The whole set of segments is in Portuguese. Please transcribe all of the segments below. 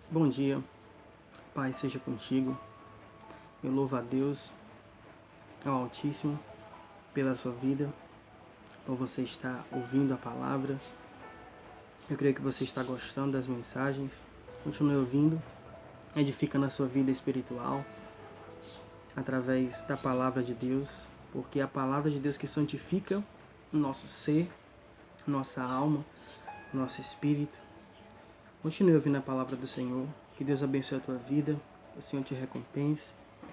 Bom dia, Pai seja contigo. Eu louvo a Deus, ao Altíssimo, pela sua vida, por você estar ouvindo a palavra. Eu creio que você está gostando das mensagens. Continue ouvindo, edificando a sua vida espiritual através da palavra de Deus, porque é a palavra de Deus que santifica o nosso ser, nossa alma, nosso espírito. Continue ouvindo a palavra do Senhor. Que Deus abençoe a tua vida, o Senhor te recompense,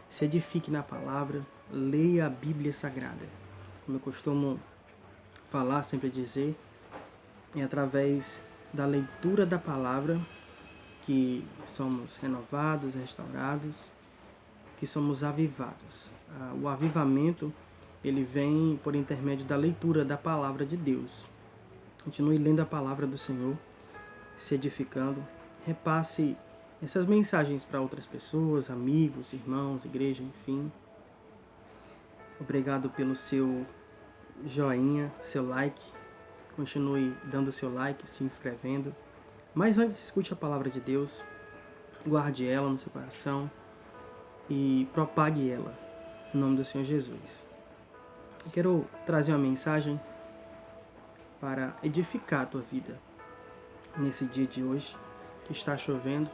se edifique na palavra, leia a Bíblia Sagrada. Como eu costumo falar, sempre dizer, é através da leitura da palavra que somos renovados, restaurados, que somos avivados. O avivamento, ele vem por intermédio da leitura da palavra de Deus. Continue lendo a palavra do Senhor, se edificando, repasse essas mensagens para outras pessoas, amigos, irmãos, igreja, enfim. Obrigado pelo seu joinha, seu like. Continue dando seu like, se inscrevendo. Mas antes, escute a palavra de Deus, guarde ela no seu coração e propague ela, em nome do Senhor Jesus. Eu quero trazer uma mensagem para edificar a tua vida nesse dia de hoje, que está chovendo.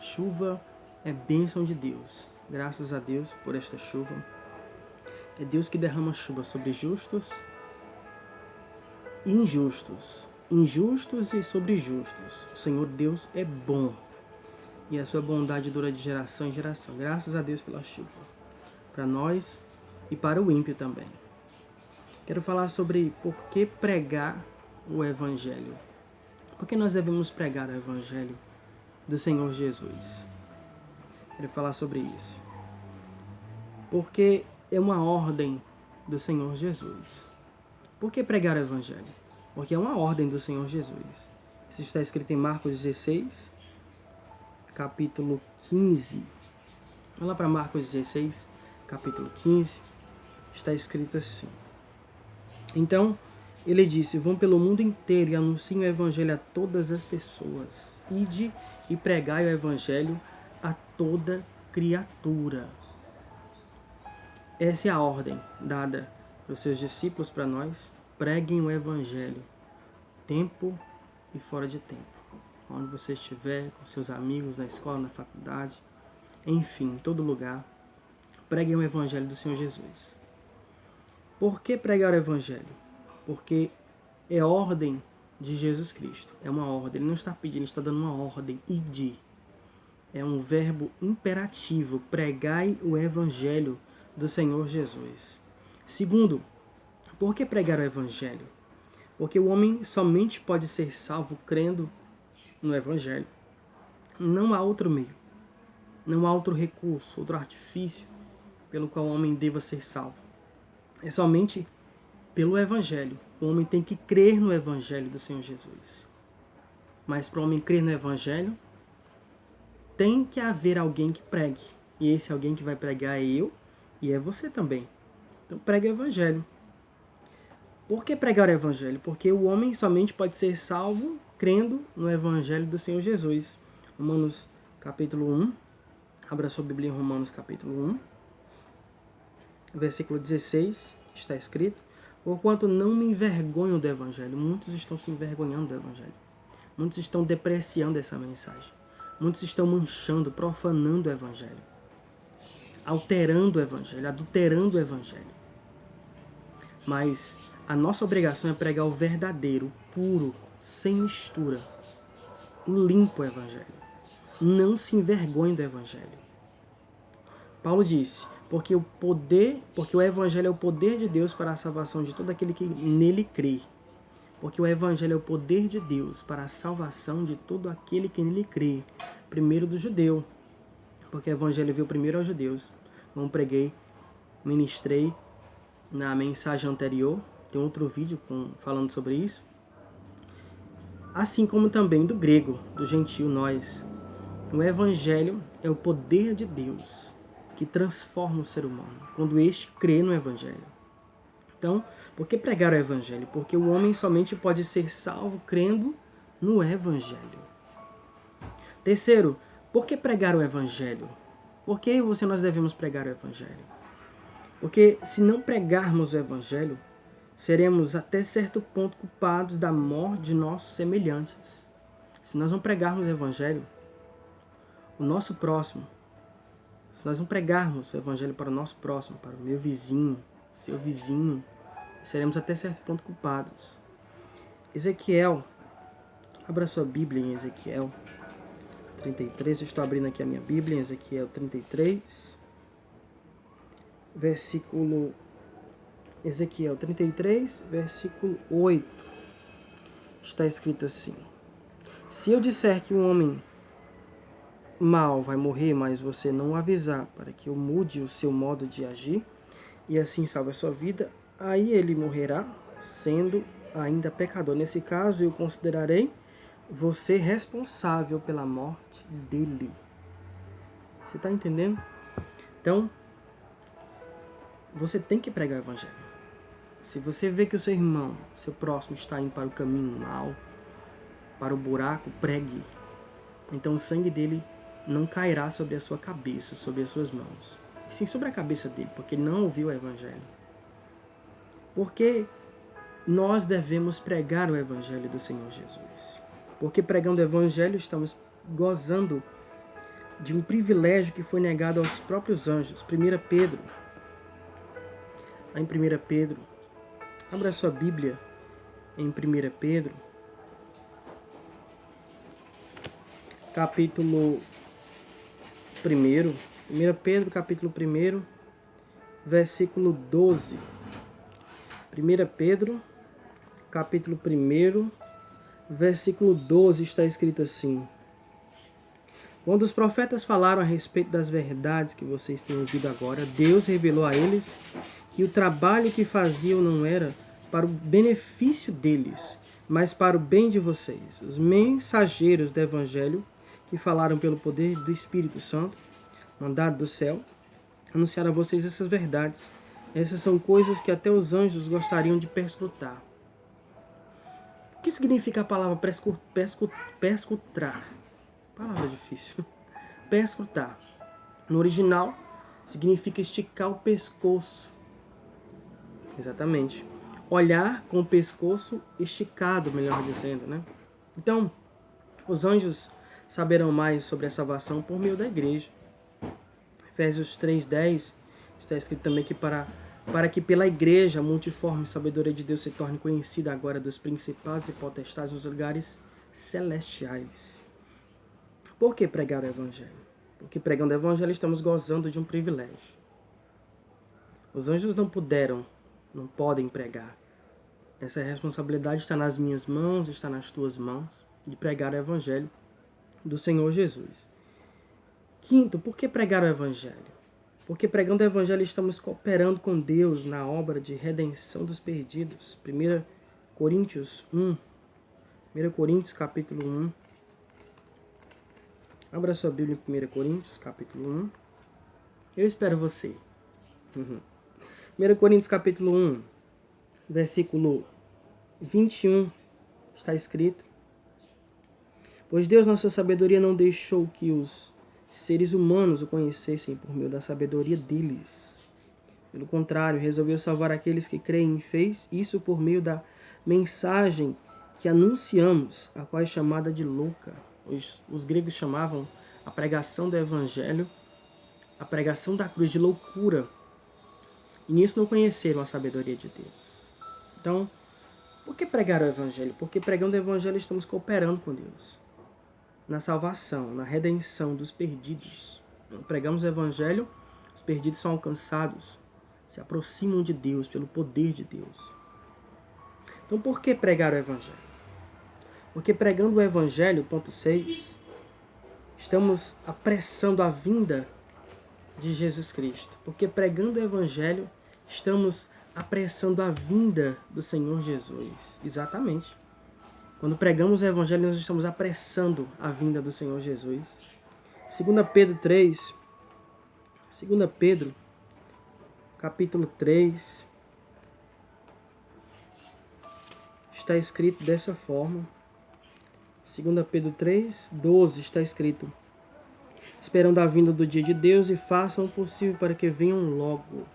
Chuva é bênção de Deus. Graças a Deus por esta chuva. É Deus que derrama chuva sobre justos e injustos. Injustos e sobre justos. O Senhor Deus é bom. E a sua bondade dura de geração em geração. Graças a Deus pela chuva. Para nós e para o ímpio também. Quero falar sobre por que pregar o Evangelho. Por que nós devemos pregar o Evangelho do Senhor Jesus? Quero falar sobre isso. Porque é uma ordem do Senhor Jesus. Por que pregar o Evangelho? Porque é uma ordem do Senhor Jesus. Isso está escrito em Marcos 16, capítulo 15. Vamos lá para Marcos 16, capítulo 15. Está escrito assim. Então, ele disse: vão pelo mundo inteiro e anunciem o Evangelho a todas as pessoas. Ide e pregai o Evangelho a toda criatura. Essa é a ordem dada pelos seus discípulos para nós. Preguem o Evangelho, tempo e fora de tempo. Onde você estiver, com seus amigos, na escola, na faculdade, enfim, em todo lugar. Preguem o Evangelho do Senhor Jesus. Por que pregar o Evangelho? Porque é ordem de Jesus Cristo. É uma ordem. Ele não está pedindo, ele está dando uma ordem. Ide. É um verbo imperativo. Pregai o Evangelho do Senhor Jesus. Segundo, por que pregar o Evangelho? Porque o homem somente pode ser salvo crendo no Evangelho. Não há outro meio. Não há outro recurso, outro artifício pelo qual o homem deva ser salvo. É somente pelo Evangelho. O homem tem que crer no Evangelho do Senhor Jesus. Mas para o homem crer no Evangelho, tem que haver alguém que pregue. E esse alguém que vai pregar é eu e é você também. Então pregue o Evangelho. Por que pregar o Evangelho? Porque o homem somente pode ser salvo crendo no Evangelho do Senhor Jesus. Romanos capítulo 1. Abra sua Bíblia em Romanos capítulo 1. Versículo 16. Está escrito: porquanto não me envergonho do Evangelho. Muitos estão se envergonhando do Evangelho. Muitos estão depreciando essa mensagem. Muitos estão manchando, profanando o Evangelho. Alterando o Evangelho, adulterando o Evangelho. Mas a nossa obrigação é pregar o verdadeiro, puro, sem mistura, o limpo Evangelho. Não se envergonhe do Evangelho. Paulo disse: porque o Evangelho é o poder de Deus para a salvação de todo aquele que nele crê. Porque o Evangelho é o poder de Deus para a salvação de todo aquele que nele crê. Primeiro do judeu. Porque o Evangelho veio primeiro aos judeus. Como preguei, ministrei na mensagem anterior. Tem outro vídeo falando sobre isso. Assim como também do grego, do gentio, nós. O Evangelho é o poder de Deus que transforma o ser humano, quando este crê no Evangelho. Então, por que pregar o Evangelho? Porque o homem somente pode ser salvo crendo no Evangelho. Terceiro, Por que pregar o Evangelho? Por que nós devemos pregar o Evangelho? Porque se não pregarmos o Evangelho, seremos até certo ponto culpados da morte de nossos semelhantes. Se nós não pregarmos o Evangelho, o nosso próximo, se nós não pregarmos o Evangelho para o nosso próximo, para o meu vizinho, seu vizinho, seremos até certo ponto culpados. Ezequiel, abra sua Bíblia em Ezequiel 33, eu estou abrindo aqui a minha Bíblia em Ezequiel 33, Ezequiel 33, versículo 8, está escrito assim: se eu disser que um homem mau vai morrer, mas você não o avisar para que eu mude o seu modo de agir e assim salve a sua vida, aí ele morrerá sendo ainda pecador. Nesse caso, eu considerarei você responsável pela morte dele. Você está entendendo? Então, você tem que pregar o Evangelho. Se você vê que o seu irmão, seu próximo, está indo para o caminho mau, para o buraco, pregue. Então o sangue dele não cairá sobre a sua cabeça, sobre as suas mãos. Sim, sobre a cabeça dele, porque ele não ouviu o Evangelho. Porque nós devemos pregar o Evangelho do Senhor Jesus. Porque pregando o Evangelho estamos gozando de um privilégio que foi negado aos próprios anjos. 1 Pedro, lá em 1 Pedro, abra sua Bíblia em 1 Pedro, capítulo 1, 1 Pedro, capítulo 1, versículo 12. 1 Pedro, capítulo 1, versículo 12, está escrito assim: quando os profetas falaram a respeito das verdades que vocês têm ouvido agora, Deus revelou a eles que o trabalho que faziam não era para o benefício deles, mas para o bem de vocês. Os mensageiros do Evangelho, que falaram pelo poder do Espírito Santo, mandado do céu, anunciaram a vocês essas verdades. Essas são coisas que até os anjos gostariam de perscrutar. O que significa a palavra perscrutar? Palavra difícil. Perscrutar. No original, significa esticar o pescoço. Exatamente. Olhar com o pescoço esticado, melhor dizendo, né? Então, os anjos saberão mais sobre a salvação por meio da igreja. Efésios 3:10 está escrito também que para que pela igreja a multiforme sabedoria de Deus se torne conhecida agora dos principados e potestades nos lugares celestiais. Por que pregar o Evangelho? Porque pregando o Evangelho estamos gozando de um privilégio. Os anjos não podem pregar. Essa responsabilidade está nas minhas mãos, está nas tuas mãos, de pregar o Evangelho do Senhor Jesus. Quinto, por que pregar o Evangelho? Porque pregando o Evangelho estamos cooperando com Deus na obra de redenção dos perdidos. 1 Coríntios capítulo 1. Abra sua Bíblia em 1 Coríntios capítulo 1. Eu espero você. 1 Coríntios capítulo 1, versículo 21, está escrito: pois Deus, na sua sabedoria, não deixou que os seres humanos o conhecessem por meio da sabedoria deles. Pelo contrário, resolveu salvar aqueles que creem e fez isso por meio da mensagem que anunciamos, a qual é chamada de louca. Os gregos chamavam a pregação do Evangelho, a pregação da cruz, de loucura. E nisso não conheceram a sabedoria de Deus. Então, por que pregar o Evangelho? Porque pregando o Evangelho estamos cooperando com Deus na salvação, na redenção dos perdidos. Pregamos o Evangelho, os perdidos são alcançados, se aproximam de Deus pelo poder de Deus. Então, por que pregar o Evangelho? Porque pregando o Evangelho, ponto 6, estamos apressando a vinda de Jesus Cristo. Porque pregando o Evangelho, estamos apressando a vinda do Senhor Jesus. Exatamente. Quando pregamos o Evangelho, nós estamos apressando a vinda do Senhor Jesus. 2 Pedro 3, 2 Pedro, capítulo 3, está escrito dessa forma. 2 Pedro 3, 12 está escrito: esperando a vinda do dia de Deus e façam o possível para que venham logo.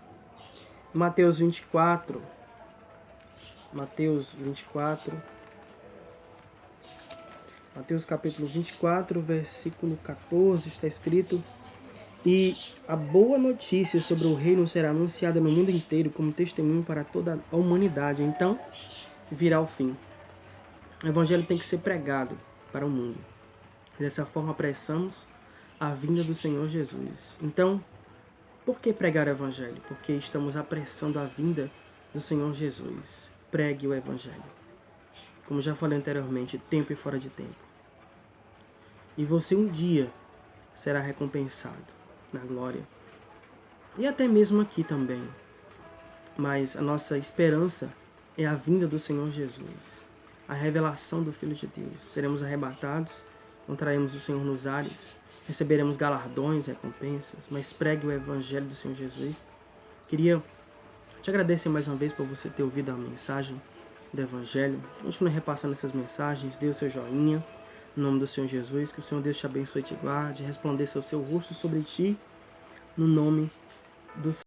Mateus 24. Mateus capítulo 24, versículo 14, está escrito: E a boa notícia sobre o reino será anunciada no mundo inteiro como testemunho para toda a humanidade. Então virá o fim. O evangelho tem que ser pregado para o mundo. Dessa forma apressamos a vinda do Senhor Jesus. Então, por que pregar o evangelho? Porque estamos apressando a vinda do Senhor Jesus. Pregue o evangelho. Como já falei anteriormente, tempo e fora de tempo. E você um dia será recompensado na glória. E até mesmo aqui também. Mas a nossa esperança é a vinda do Senhor Jesus. A revelação do Filho de Deus. Seremos arrebatados, encontraremos o Senhor nos ares, receberemos galardões, recompensas, mas pregue o Evangelho do Senhor Jesus. Queria te agradecer mais uma vez por você ter ouvido a mensagem do Evangelho. Continue repassando essas mensagens, dê o seu joinha, no nome do Senhor Jesus, que o Senhor Deus te abençoe e te guarde, resplandeça o seu rosto sobre ti, no nome do Senhor.